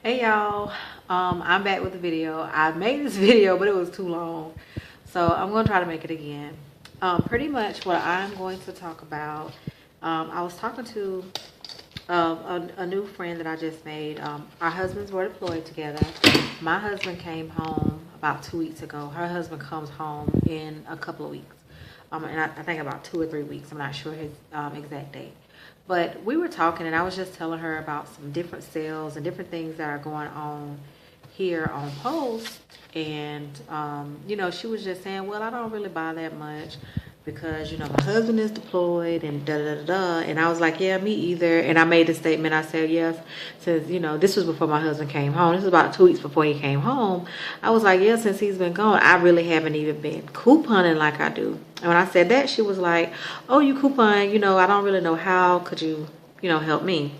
Hey y'all, I'm back with the video. I made this video, but it was too long, so I'm gonna try to make it again. Pretty much what I'm going to talk about. I was talking to a new friend that I just made. Our husbands were deployed together. My husband came home about 2 weeks ago. Her husband comes home in a couple of weeks, and I think about 2 or 3 weeks. I'm not sure his exact date. But we were talking, and I was just telling her about some different sales and different things that are going on here on Post. And, she was just saying, well, I don't really buy that much because, my husband is deployed and da-da-da-da. And I was like, yeah, me either. And I made a statement. I said, yes, since, this was before my husband came home. This was about 2 weeks before he came home. I was like, yeah, since he's been gone, I really haven't even been couponing like I do. And when I said that, she was like, oh, you coupon, I don't really know how. Could you, help me?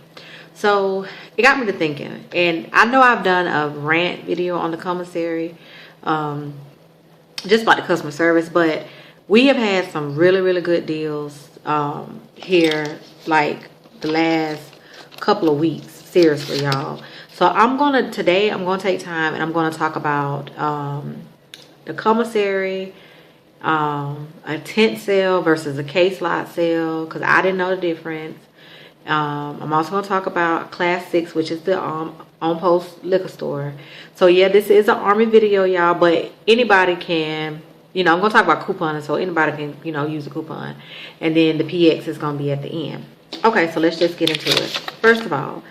So it got me to thinking. And I know I've done a rant video on the commissary, just about the customer service, but we have had some really, really good deals here, like the last couple of weeks. Seriously, y'all. So today I'm gonna take time and I'm gonna talk about the commissary, a tent sale versus a case lot sale, because I didn't know the difference. I'm also going to talk about Class 6, which is the on-post liquor store. So yeah, this is an Army video, y'all, but anybody can, I'm going to talk about couponing, so anybody can, use a coupon. And then the PX is going to be at the end. Okay, so let's just get into it. First of all,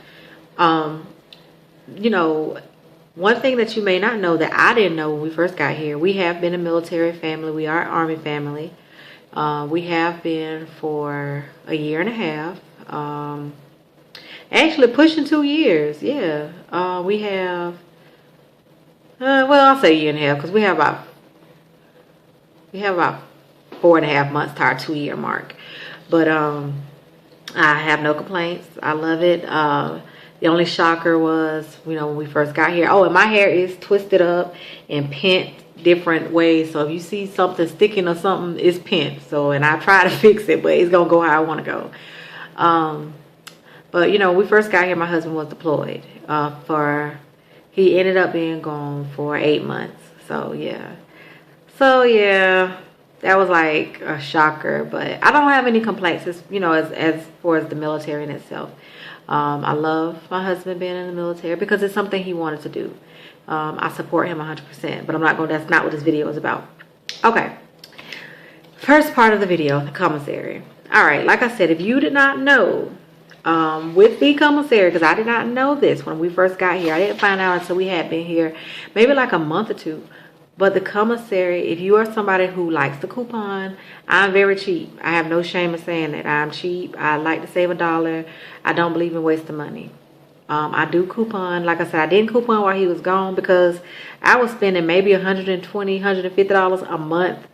one thing that you may not know that I didn't know when we first got here, we have been a military family. We are an Army family. We have been for a year and a half. Actually pushing 2 years. Yeah. We have, well, I'll say a year and a half because we have about 4.5 months to our 2 year mark. But I have no complaints. I love it. The only shocker was, when we first got here. Oh, and my hair is twisted up and pent different ways. So if you see something sticking or something, it's pent. So, and I try to fix it, but it's going to go how I want to go. But, when we first got here, my husband was deployed. He ended up being gone for 8 months. So, yeah. That was like a shocker, but I don't have any complaints, as far as the military in itself. I love my husband being in the military because it's something he wanted to do. I support him 100%, but that's not what this video is about. Okay. First part of the video, the commissary. All right, like I said, if you did not know, with the commissary, because I did not know this when we first got here. I didn't find out until we had been here maybe like a month or two. But the commissary, if you are somebody who likes the coupon, I'm very cheap. I have no shame in saying that. I'm cheap. I like to save $1. I don't believe in wasting money. I do coupon. Like I said, I didn't coupon while he was gone because I was spending maybe $120, $150 a month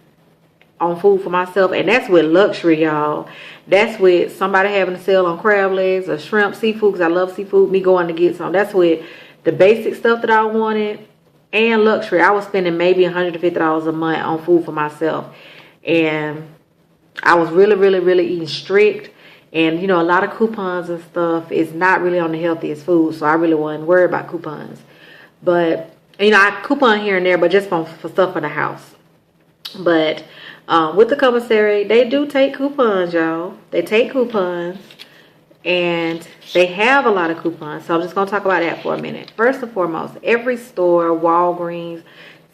on food for myself. And that's with luxury, y'all. That's with somebody having a sale on crab legs or shrimp, seafood, because I love seafood, me going to get some. That's with the basic stuff that I wanted. And luxury, I was spending maybe $150 a month on food for myself. And I was really, really, really eating strict. And, a lot of coupons and stuff is not really on the healthiest food. So I really wasn't worried about coupons. But, I coupon here and there, but just for stuff for the house. But with the commissary, they do take coupons, y'all. They take coupons. And they have a lot of coupons. So I'm just going to talk about that for a minute. First and foremost, every store, Walgreens,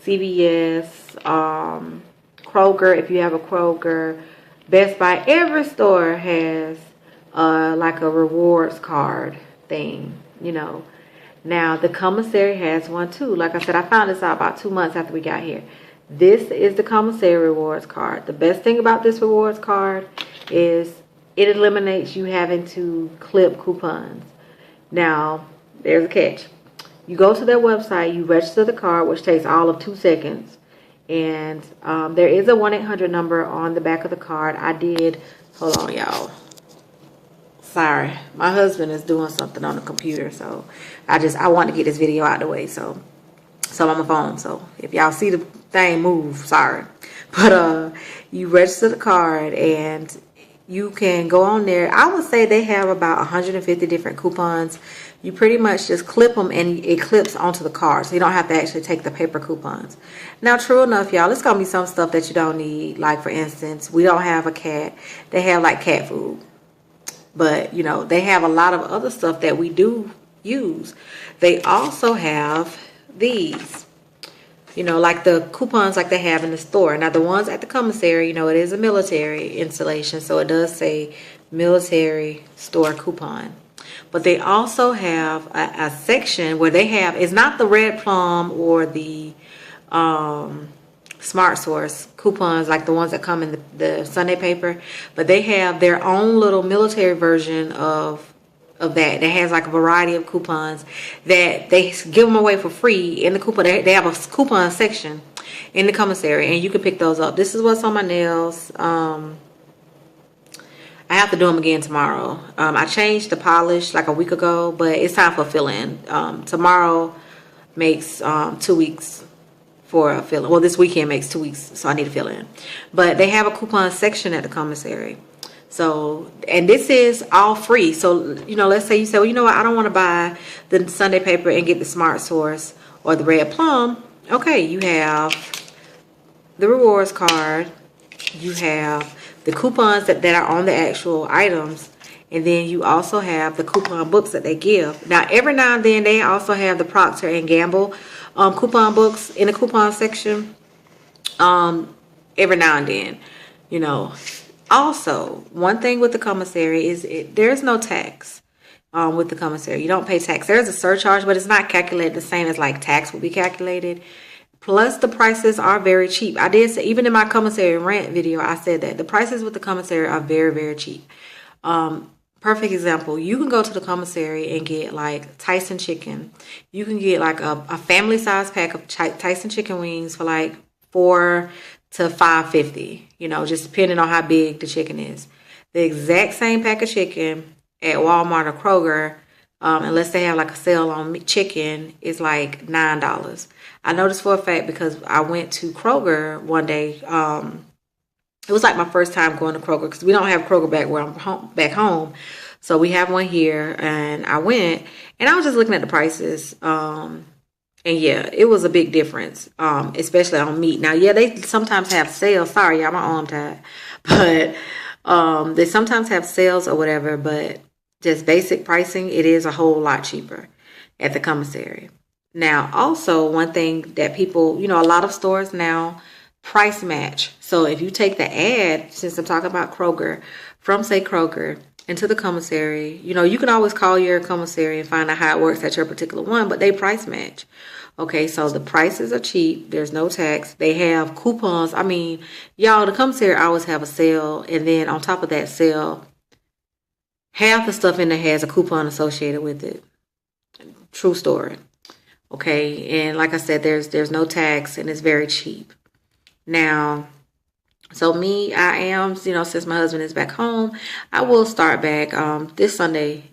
CVS, Kroger, if you have a Kroger, Best Buy, every store has like a rewards card thing, Now, the commissary has one too. Like I said, I found this out about 2 months after we got here. This is the commissary rewards card. The best thing about this rewards card is it eliminates you having to clip coupons. Now, there's a catch. You go to their website, you register the card, which takes all of 2 seconds. And there is a 1-800 number on the back of the card. Hold on, y'all. Sorry, my husband is doing something on the computer. So I want to get this video out of the way. So I'm on my phone. So if y'all see the thing move, sorry. But you register the card and you can go on there. I would say they have about 150 different coupons. You pretty much just clip them and it clips onto the card, so you don't have to actually take the paper coupons. Now, true enough, y'all, it's gonna be some stuff that you don't need. Like, for instance, we don't have a cat. They have like cat food, but you know, they have a lot of other stuff that we do use. They also have these, you know, like the coupons like they have in the store. Now, the ones at the commissary, you know, it is a military installation, so it does say military store coupon. But they also have a section where they have, it's not the Red Plum or the Smart Source coupons like the ones that come in the Sunday paper, but they have their own little military version of that has like a variety of coupons that they give them away for free in the coupon. They have a coupon section in the commissary, and you can pick those up. This is what's on my nails. I have to do them again tomorrow. I changed the polish like a week ago, but it's time for fill-in. Tomorrow makes 2 weeks for a fill-in. Well, this weekend makes 2 weeks, so I need to fill in. But they have a coupon section at the commissary. So, and this is all free. So, you know, let's say you say, well, you know what, I don't want to buy the Sunday paper and get the Smart Source or the Red Plum. Okay, you have the rewards card. You have the coupons that are on the actual items. And then you also have the coupon books that they give. Now, every now and then, they also have the Procter and Gamble coupon books in the coupon section. Every now and then, you know. Also, one thing with the commissary is there's no tax with the commissary. You don't pay tax. There's a surcharge, but it's not calculated the same as like tax would be calculated. Plus, the prices are very cheap. I did say, even in my commissary rant video, I said that the prices with the commissary are very, very cheap. Perfect example, you can go to the commissary and get like Tyson chicken. You can get like a family size pack of Tyson chicken wings for like $4 to $5.50, you know, just depending on how big the chicken is. The exact same pack of chicken at Walmart or Kroger, unless they have like a sale on chicken, is like $9. I noticed for a fact because I went to Kroger one day. It was like my first time going to Kroger because we don't have Kroger back home. So we have one here, and I went and I was just looking at the prices. And yeah, it was a big difference, especially on meat. Now, yeah, they sometimes have sales. Sorry, y'all, my arm tied. But they sometimes have sales or whatever. But just basic pricing, it is a whole lot cheaper at the commissary. Now, also, one thing that people, you know, a lot of stores now price match. So if you take the ad, since I'm talking about Kroger, from, say, Kroger into the commissary, you know, you can always call your commissary and find out how it works at your particular one, but they price match. Okay, so the prices are cheap. There's no tax. They have coupons. I mean, y'all, the commissary always have a sale, and then on top of that sale, half the stuff in there has a coupon associated with it. True story. Okay, and like I said, there's no tax, and it's very cheap. Now, so me, I am, you know, since my husband is back home, I will start back this Sunday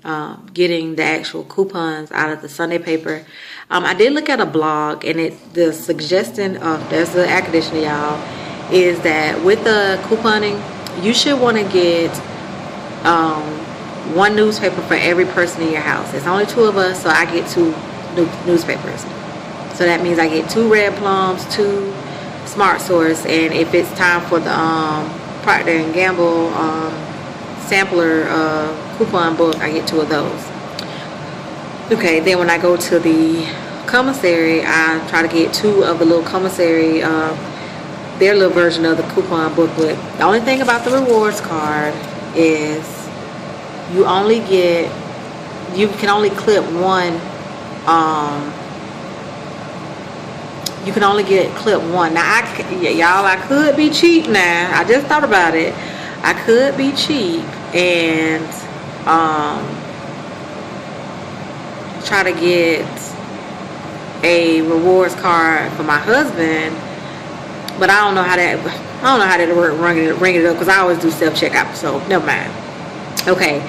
getting the actual coupons out of the Sunday paper. I did look at a blog, and the suggestion of, there's the air conditioner, y'all, is that with the couponing, you should want to get one newspaper for every person in your house. It's only 2 of us, so I get 2 newspapers. So that means I get 2 Red Plums, 2 Smart Source, and if it's time for the Procter and Gamble sampler coupon book, I get 2 of those. Okay, then when I go to the commissary, I try to get 2 of the little commissary, their little version of the coupon booklet. The only thing about the rewards card is you can only clip one. You can only clip one. Now, y'all, I could be cheap now. I just thought about it. I could be cheap and try to get a rewards card for my husband, but I don't know how that work. Ring it up, because I always do self checkout. So never mind. Okay,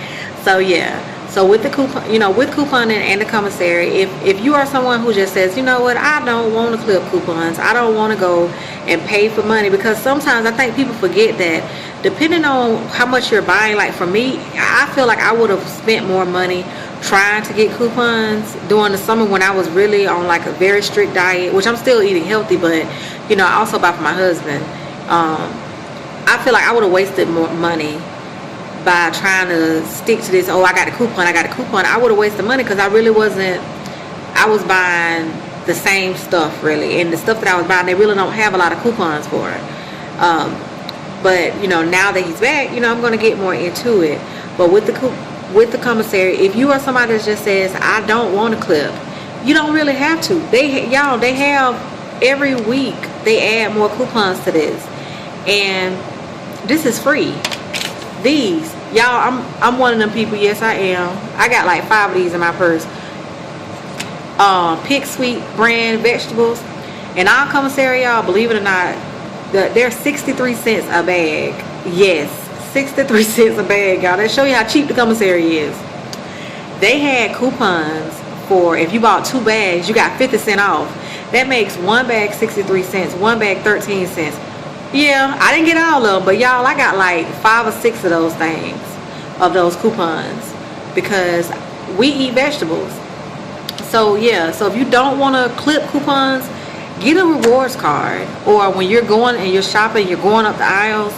so yeah. So with the coupon, you know, with couponing and the commissary, if you are someone who just says, you know what, I don't want to clip coupons, I don't want to go and pay for money, because sometimes I think people forget that depending on how much you're buying. Like for me, I feel like I would have spent more money trying to get coupons during the summer when I was really on like a very strict diet, which I'm still eating healthy, but you know, I also buy for my husband. I feel like I would have wasted more money by trying to stick to this. Oh, I got a coupon, I got a coupon. I would have wasted money because I really wasn't. I was buying the same stuff really, and the stuff that I was buying, they really don't have a lot of coupons for it. But you know, now that he's back, you know, I'm going to get more into it. But with the commissary, if you are somebody that just says I don't want a clip, you don't really have to. They have every week they add more coupons to this, and this is free. These, y'all, I'm one of them people. Yes, I am. I got like 5 of these in my purse. Pick Sweet brand vegetables, and our commissary, y'all, believe it or not, they're 63 cents a bag. Yes, 63 cents a bag, y'all. That show you how cheap the commissary is. They had coupons for, if you bought 2 bags, you got 50% off. That makes 1 bag 63 cents, 1 bag 13 cents. Yeah, I didn't get all of them, but y'all, I got like 5 or 6 of those things, of those coupons, because we eat vegetables. So yeah, so if you don't want to clip coupons, get a rewards card. Or when you're going and you're shopping, you're going up the aisles,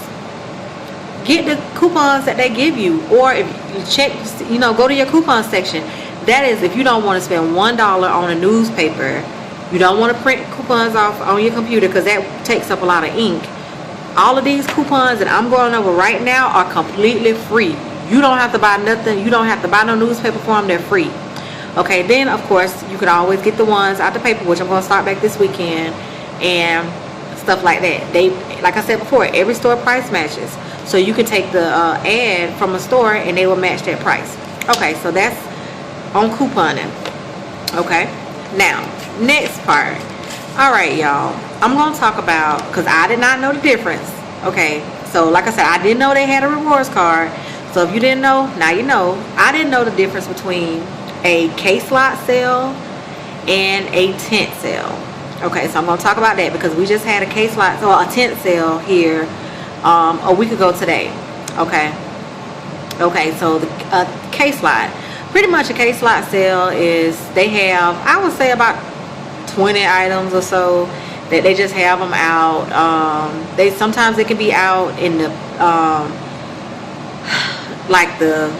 get the coupons that they give you. Or if you check, you know, go to your coupon section. That is if you don't want to spend $1 on a newspaper, you don't want to print coupons off on your computer because that takes up a lot of ink. All of these coupons that I'm going over right now are completely free. You don't have to buy nothing. You don't have to buy no newspaper for them. They're free. Okay, then of course you could always get the ones out the paper, which I'm going to start back this weekend, and stuff like that. They, like I said before, every store price matches, so you can take the ad from a store and they will match that price. Okay, so that's on couponing. Okay, now next part. All right, y'all, I'm going to talk about, because I did not know the difference. Okay, so like I said, I didn't know they had a rewards card. So if you didn't know, now you know. I didn't know the difference between a case lot sale and a tent sale. Okay, so I'm going to talk about that because we just had a case lot, so a tent sale here a week ago today. Okay, so the case lot, pretty much a case lot sale is, they have, I would say, about 20 items or so that they just have them out. They sometimes it can be out in the like the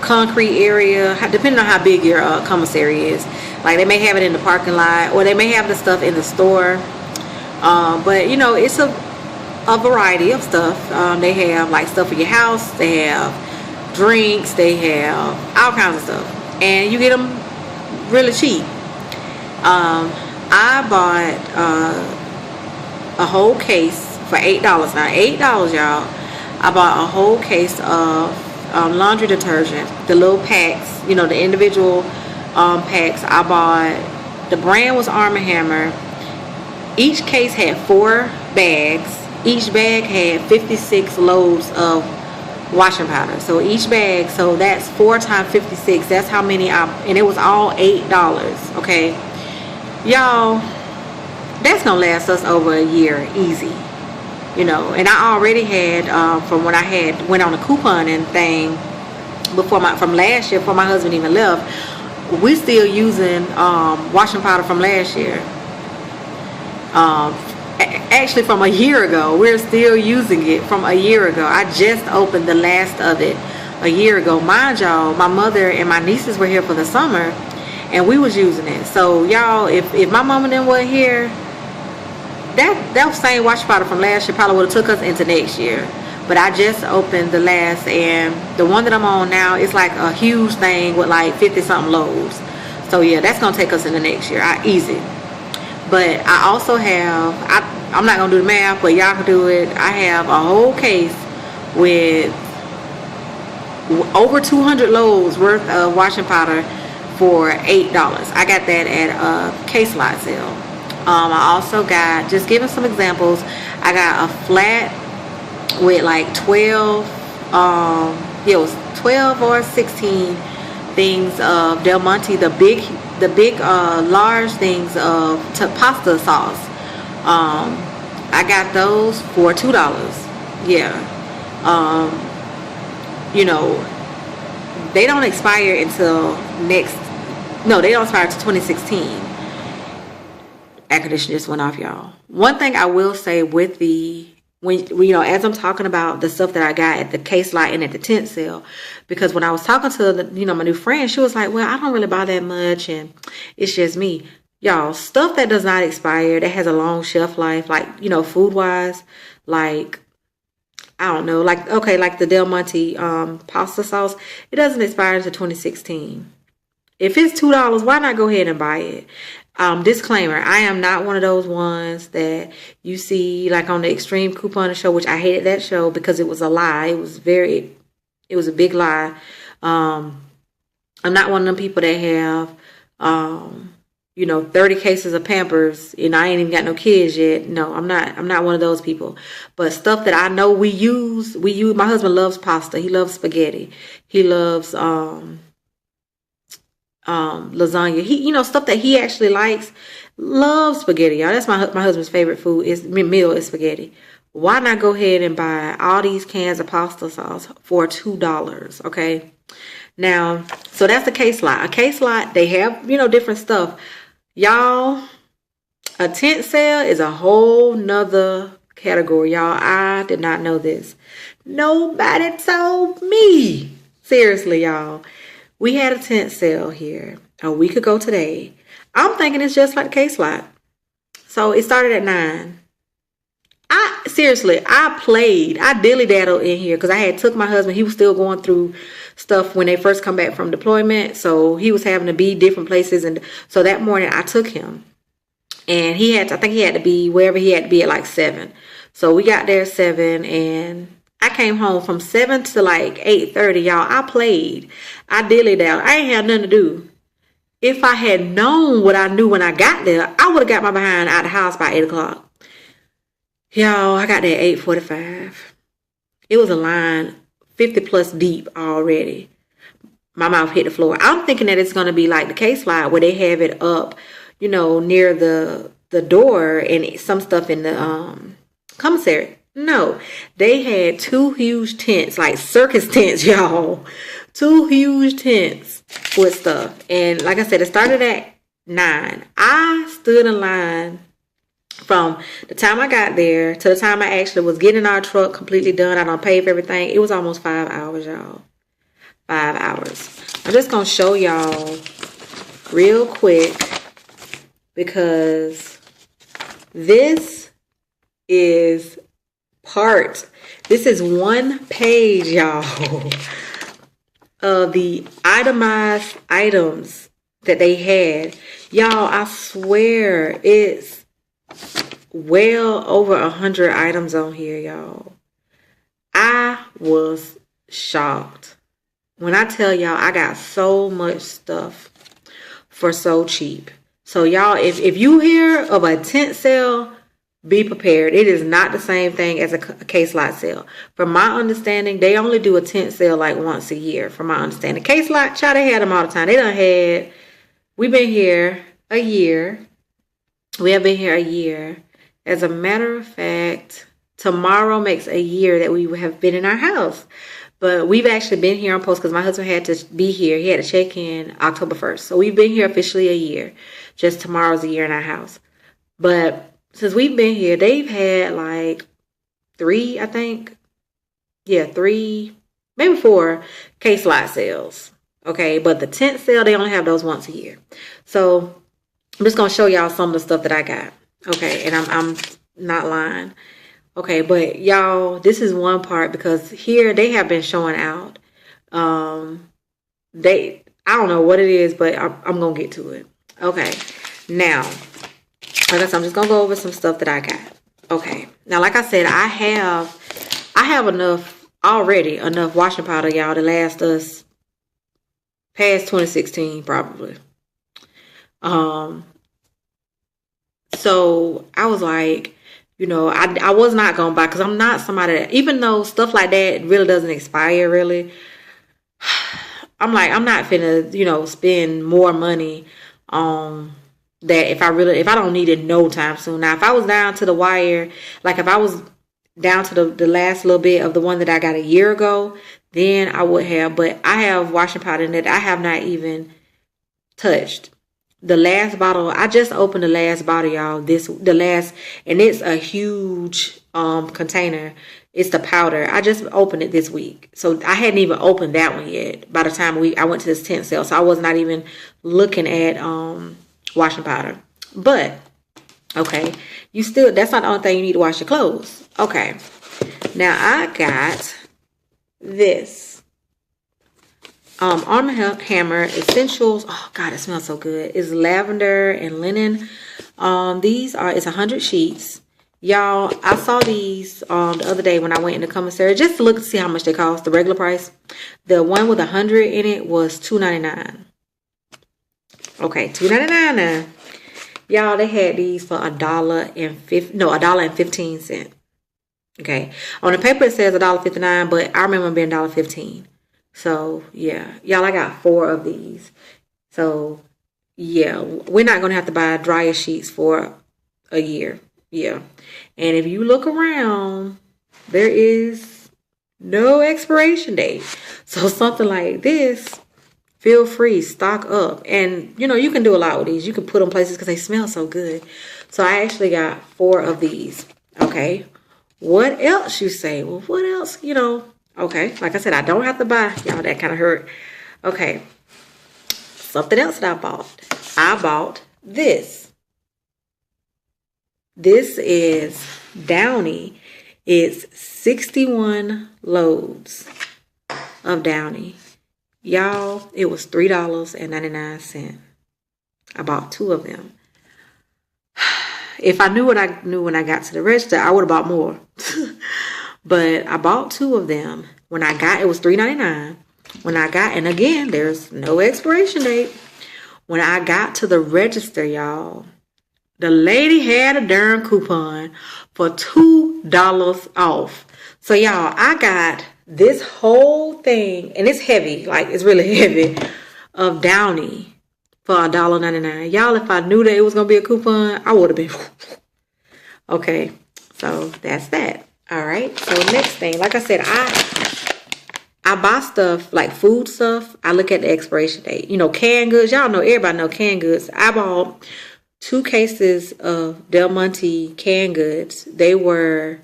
concrete area, depending on how big your commissary is. Like they may have it in the parking lot, or they may have the stuff in the store. But you know, it's a variety of stuff. They have like stuff for your house, they have drinks, they have all kinds of stuff, and you get them really cheap. I bought a whole case for $8. Now $8, y'all. I bought a whole case of laundry detergent, the little packs, you know, the individual packs. I bought, the brand was Arm & Hammer. Each case had 4 bags. Each bag had 56 loads of washing powder. So each bag, so that's 4 times 56. That's how many and it was all $8. Okay, y'all, that's gonna last us over a year easy. You know, and I already had from when I had went on a couponing thing before from last year, before my husband even left. We still using washing powder from last year. Actually from a year ago. We're still using it from a year ago. I just opened the last of it a year ago. Mind y'all, my mother and my nieces were here for the summer and we was using it. So y'all, if my mama and them were here, that same wash powder from last year probably would have took us into next year. But I just opened the last, and the one that I'm on now is like a huge thing with like 50 something loads. So yeah, that's gonna take us into next year. Easy. But I also have, I'm not gonna do the math, but y'all can do it. I have a whole case with over 200 loads worth of washing powder for $8. I got that at a case lot sale. I also got, just giving some examples, I got a flat with like 12, it was 12 or 16 things of Del Monte, the big large things of pasta sauce. I got those for $2. Yeah, Um, you know, they don't expire until next. No, they don't expire until 2016. Air conditioner just went off, y'all. One thing I will say with the when you know, as I'm talking about the stuff that I got at the case lot and at the tent sale, because when I was talking to my new friend, she was like, "Well, I don't really buy that much, and it's just me." Y'all, stuff that does not expire, that has a long shelf life, like, you know, food wise, like, I don't know, like, okay, like the Del Monte pasta sauce, it doesn't expire until 2016. If it's $2, why not go ahead and buy it? Disclaimer, I am not one of those ones that you see like on the Extreme Couponing show, which I hated that show because it was a lie. It was a big lie. I'm not one of them people that have, 30 cases of Pampers and I ain't even got no kids yet. No, I'm not one of those people. But stuff that I know we use, my husband loves pasta. He loves spaghetti. He loves, lasagna. He, stuff that he actually likes. Loves spaghetti, y'all. That's my husband's favorite food meal is spaghetti. Why not go ahead and buy all these cans of pasta sauce for $2? Okay. Now, so that's a case lot. A case lot, they have, different stuff. Y'all, a tent sale is a whole nother category, y'all. I did not know this. Nobody told me. Seriously, y'all. We had a tent sale here a week ago today. I'm thinking it's just like a case lot. So it started at 9. I dilly-daddled in here because I had took my husband. He was still going through stuff when they first come back from deployment. So he was having to be different places. And so that morning I took him. And I think he had to be wherever he had to be at like 7. So we got there at 7 and I came home from 7 to like 8:30, y'all. I played. I dilly-daddled. I ain't had nothing to do. If I had known what I knew when I got there, I would have got my behind out of the house by 8 o'clock. Y'all, I got there at 8:45. It was a line 50 plus deep already. My mouth hit the floor. I'm thinking that it's going to be like the case lot where they have it up, near the door and some stuff in the commissary. No, they had 2 huge tents, like circus tents, y'all. 2 huge tents with stuff. And like I said, it started at 9. I stood in line from the time I got there to the time I actually was getting our truck completely done. I don't pay for everything. It was almost 5 hours, y'all. 5 hours. I'm just going to show y'all real quick because this is this is one page, y'all, of the itemized items that they had. Y'all, I swear it's well over 100 items on here, y'all. I was shocked. When I tell y'all, I got so much stuff for so cheap. So y'all, if you hear of a tent sale, be prepared. It is not the same thing as a case lot sale. From my understanding, they only do a tent sale like once a year. From my understanding, case lot, child, they had them all the time. We've been here a year. We have been here a year. As a matter of fact, tomorrow makes a year that we have been in our house. But we've actually been here on post because my husband had to be here. He had to check in October 1st. So we've been here officially a year. Just tomorrow's a year in our house. But since we've been here, they've had like 3, I think. Yeah, 3, maybe 4 case lot sales. Okay, but the tent sale, they only have those once a year. So I'm just going to show y'all some of the stuff that I got. Okay, and I'm not lying. Okay, but y'all, this is one part because here they have been showing out. I don't know what it is, but I'm going to get to it. Okay, now, like I said, I'm just going to go over some stuff that I got. Okay, now like I said, I have enough washing powder, y'all, to last us past 2016 probably. So I was like, I was not going to buy because I'm not somebody that, even though stuff like that really doesn't expire really, I'm like, I'm not finna, spend more money on that if I don't need it no time soon. Now, if I was down to the wire, like if I was down to the last little bit of the one that I got a year ago, then I would have. But I have washing powder in it. I have not even touched. The last bottle, I just opened the last bottle, y'all. And it's a huge container. It's the powder. I just opened it this week. So I hadn't even opened that one yet by the time I went to this tent sale. So I was not even looking at washing powder. But okay, that's not the only thing you need to wash your clothes. Okay. Now I got this. Arm & Hammer Essentials. Oh God, it smells so good. It's lavender and linen. It's 100 sheets. Y'all, I saw these the other day when I went in the commissary just to look to see how much they cost, the regular price. The one with 100 in it was $2.99. Okay, $2.99 now. Y'all, they had these for $1.15. Okay. On the paper it says $1.59, but I remember them being $1.15. So, yeah. Y'all, I got 4 of these. So, yeah. We're not going to have to buy dryer sheets for a year. Yeah. And if you look around, there is no expiration date. So, something like this, feel free, stock up. And, you can do a lot with these. You can put them places because they smell so good. So, I actually got 4 of these. Okay. What else, you say? Well, what else, Okay, like I said, I don't have to buy. Y'all, that kind of hurt. Okay. Something else that I bought. I bought this. This is Downy. It's 61 loads of Downy. Y'all, it was $3.99. I bought 2 of them. If I knew what I knew when I got to the register, I would have bought more. But I bought 2 of them. When I got, it was $3.99. And again, there's no expiration date. When I got to the register, y'all, the lady had a darn coupon for $2 off. So, y'all, I got this whole thing, and it's heavy, like it's really heavy, of Downy for $1.99. Y'all, if I knew that it was going to be a coupon, I would have been. Okay, so that's that. All right, so next thing, like I said, I buy stuff like food stuff. I look at the expiration date. Canned goods. Y'all know, everybody know canned goods. I bought 2 cases of Del Monte canned goods. They were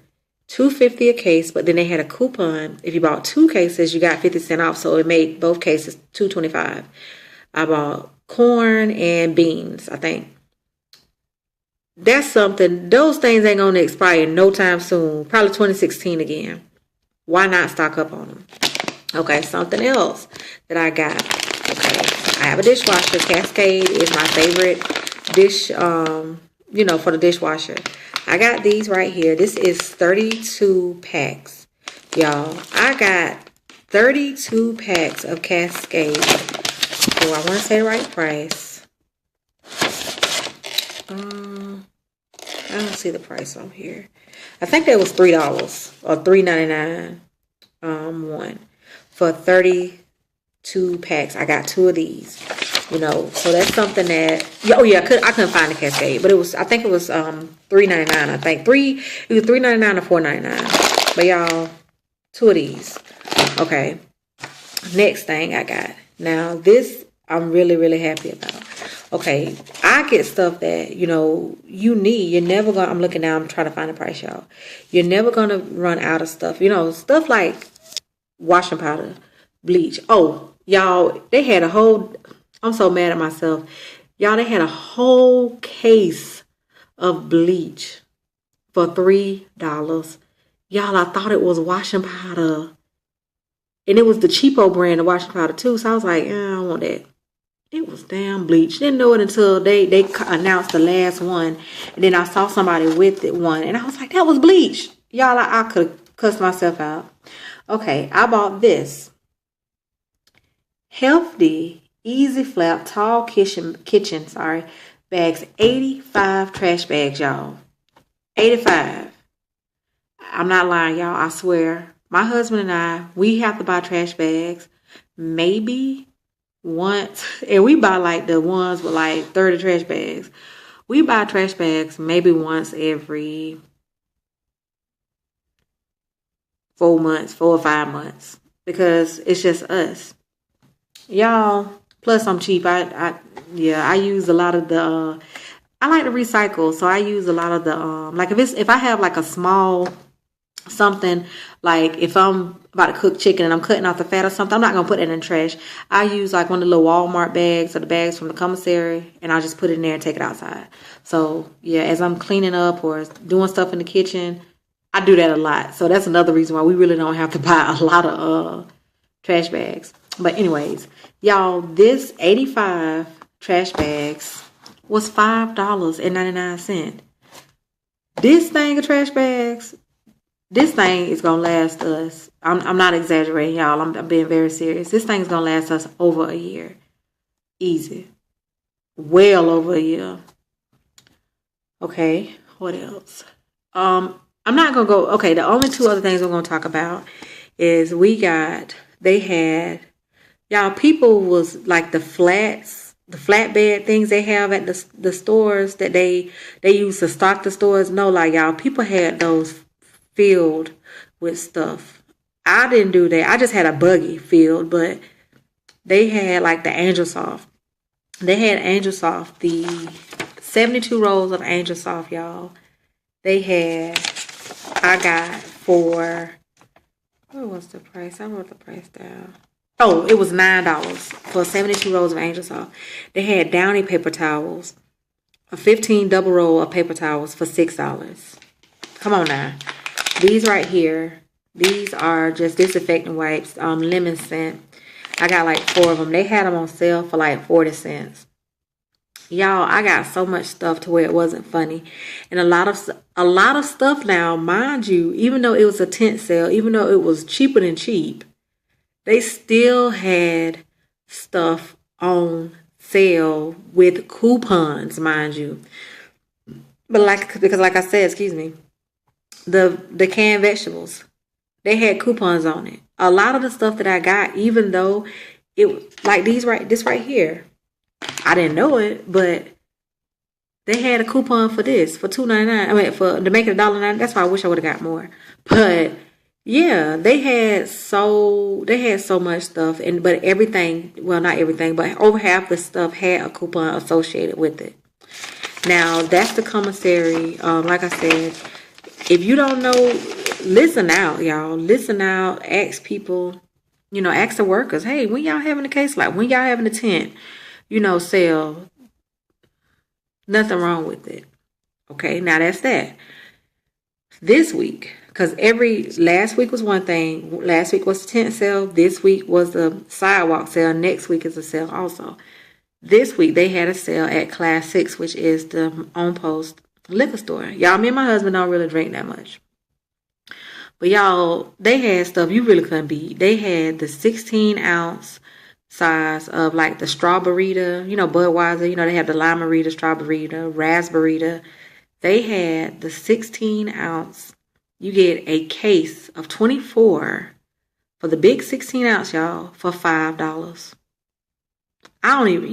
$2.50 a case, but then they had a coupon. If you bought 2 cases, you got 50% off, so it made both cases $2.25. I bought corn and beans, I think. That's something. Those things ain't going to expire no time soon. Probably 2016 again. Why not stock up on them? Okay, something else that I got. Okay, I have a dishwasher. Cascade is my favorite dish, for the dishwasher. I got these right here. This is 32 packs. Y'all, I got 32 packs of Cascade. Oh, I want to say the right price. I don't see the price on here. I think that was $3 or $3.99. One for 32 packs. I got 2 of these. So that's something that. Oh yeah, I couldn't find the Cascade, but I think it was $3.99. I think it was $3.99 or $4.99. But y'all, 2 of these. Okay. Next thing I got. Now this I'm really, really happy about. Okay, I get stuff that, you need. You're never going to, I'm looking down, I'm trying to find the price, y'all. You're never going to run out of stuff. Stuff like washing powder, bleach. Oh, y'all, they had I'm so mad at myself. Y'all, they had a whole case of bleach for $3. Y'all, I thought it was washing powder. And it was the cheapo brand of washing powder, too. So I was like, I don't want that. It was damn bleach. Didn't know it until they announced the last one. And then I saw somebody with it one. And I was like, that was bleach. Y'all, I could have cussed myself out. Okay, I bought this. Healthy, easy flap, tall kitchen, bags. 85 trash bags, y'all. 85. I'm not lying, y'all. I swear. My husband and I, we have to buy trash bags. Maybe once, and we buy like the ones with like 30 trash bags. We buy trash bags maybe once every 4 months, 4 or 5 months, because it's just us, y'all. Plus, I'm cheap. I use a lot of the. I like to recycle, so I use a lot of the like if I have like a small something, like if I'm about to cook chicken and I'm cutting off the fat or something, I'm not gonna put it in the trash. I use like one of the little Walmart bags or the bags from the commissary, and I just put it in there and take it outside. So yeah, as I'm cleaning up or doing stuff in the kitchen, I do that a lot. So that's another reason why we really don't have to buy a lot of trash bags. But anyways, y'all, this 85 trash bags was $5.99. This thing of trash bags, this thing is gonna last us. I'm not exaggerating, y'all. I'm being very serious. This thing's gonna last us over a year, easy, well over a year. Okay, what else? I'm not gonna go. Okay, the only two other things we're gonna talk about is they had, y'all, people was like the flatbed things they have at the stores that they use to stock the stores. No, like, y'all, people had those filled with stuff. I didn't do that. I just had a buggy filled, but they had like the Angel Soft. They had Angel Soft, the 72 rolls of Angel Soft, y'all. I got for, what was the price? I wrote the price down. Oh, it was $9 for 72 rolls of Angel Soft. They had Downy paper towels, a 15 double roll of paper towels for $6. Come on now. These right here, these are just disinfectant wipes, lemon scent. I got like 4 of them. They had them on sale for like 40 cents. Y'all, I got so much stuff to where it wasn't funny. And a lot of stuff now, mind you, even though it was a tent sale, even though it was cheaper than cheap, they still had stuff on sale with coupons, mind you. But because like I said, excuse me, the canned vegetables, they had coupons on it. A lot of the stuff that I got, even though it was like this right here, I didn't know it, but they had a coupon for this for $2.99. I mean, to make it $1.99. That's why I wish I would have got more. But yeah, they had so much stuff, but everything, well, not everything, but over half the stuff had a coupon associated with it. Now that's the commissary. Like I said, if you don't know, listen out, y'all. Listen out. Ask people. Ask the workers. Hey, when y'all having a case, like when y'all having a tent, sale. Nothing wrong with it. Okay, now that's that. This week, because last week was one thing. Last week was the tent sale. This week was the sidewalk sale. Next week is a sale also. This week they had a sale at Class 6, which is the on-post liquor store. Y'all, me and my husband don't really drink that much. But y'all, they had stuff you really couldn't beat. They had the 16-ounce size of like the strawberry, Budweiser, they have the limerita, strawberry, raspberry. They had the 16-ounce. You get a case of 24 for the big 16-ounce, y'all, for $5. I don't even,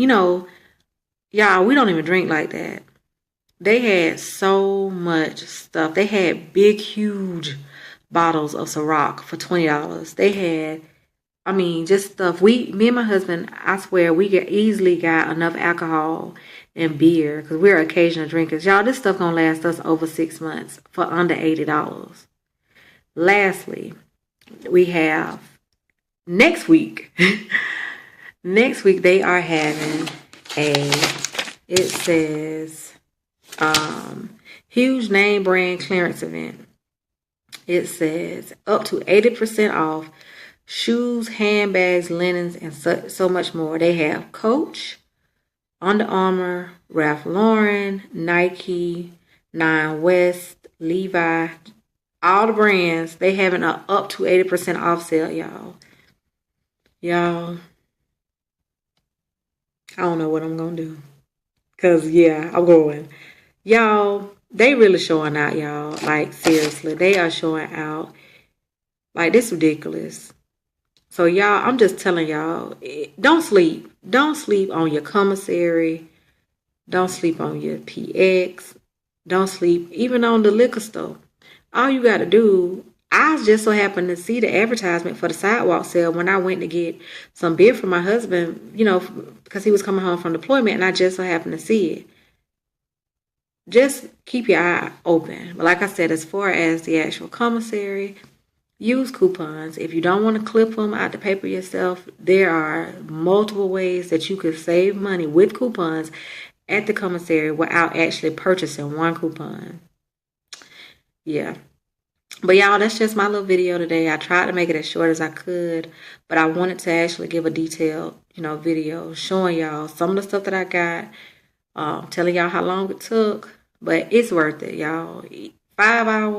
y'all, we don't even drink like that. They had so much stuff. They had big, huge bottles of Ciroc for $20. They had, just stuff. Me and my husband, I swear, we easily got enough alcohol and beer because we're occasional drinkers. Y'all, this stuff gonna last us over 6 months for under $80. Lastly, we have next week. Next week they are having it says huge name brand clearance event. It says up to 80% off shoes, handbags, linens, and so much more. They have Coach, Under Armour, Ralph Lauren, Nike, Nine West, Levi, all the brands. They having an up to 80% off sale, y'all. Y'all, I don't know what I'm gonna do. Cause yeah, I'm going. Y'all, they really showing out, y'all. Like seriously, they are showing out. Like this ridiculous. So y'all, I'm just telling y'all, don't sleep. Don't sleep on your commissary. Don't sleep on your PX. Don't sleep even on the liquor store. All you got to do, I just so happened to see the advertisement for the sidewalk sale when I went to get some beer for my husband, you know, because he was coming home from deployment, and I just so happened to see it. Just keep your eye open. But like I said, as far as the actual commissary, use coupons. If you don't want to clip them out the paper yourself, there are multiple ways that you could save money with coupons at the commissary without actually purchasing one coupon. Yeah. But y'all, that's just my little video today. I tried to make it as short as I could, but I wanted to actually give a detailed, video showing y'all some of the stuff that I got, telling y'all how long it took, but it's worth it, y'all. 5 hours.